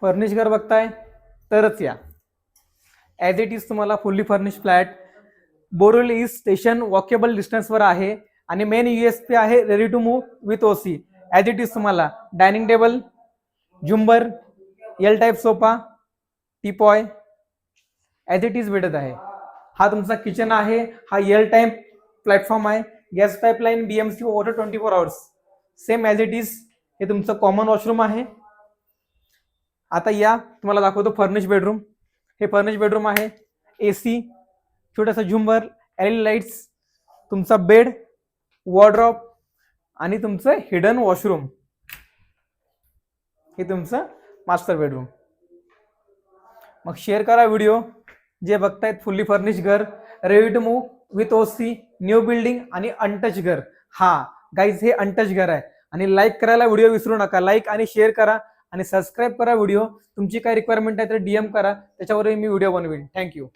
Furnish घर बघताय तरच या. ॲज इट इज तुम्हाला fully furnish flat Borivali east station walkable डिस्टन्सवर आहे आणि मेन USP आहे ready to move with OC. As it is तुम्हाला डायनिंग टेबल, झुंबर, L type sofa, teapoy as it is भेटत आहे. हा तुमचा किचन आहे. हा L टाईप प्लॅटफॉर्म आहे. Gas pipeline BMC water 24 hours same as it is. हे तुमचं कॉमन वॉशरूम आहे. आता या तुम्हाला दाखवतो फर्निश बेडरूम. हे फर्निश बेडरूम आहे. AC, छोटासा झुंबर, LED लाईट्स, तुमचा बेड, वॉर्डरोब आणि तुमचं हिडन वॉशरूम. हे तुमचं मास्टर बेडरूम. मग शेअर करा व्हिडिओ. जे बघतायत फुल्ली फर्निश घर, ready to move with OC, new building आणि अनटच घर. हा गाईज हे अनटच घर आहे. आणि लाईक करायला व्हिडिओ विसरू नका. लाईक आणि शेअर करा आणि सबस्क्राईब करा व्हिडिओ. तुमची काय रिक्वायरमेंट आहे तर DM करा, त्याच्यावरही मी व्हिडिओ बनवेन. थँक्यू.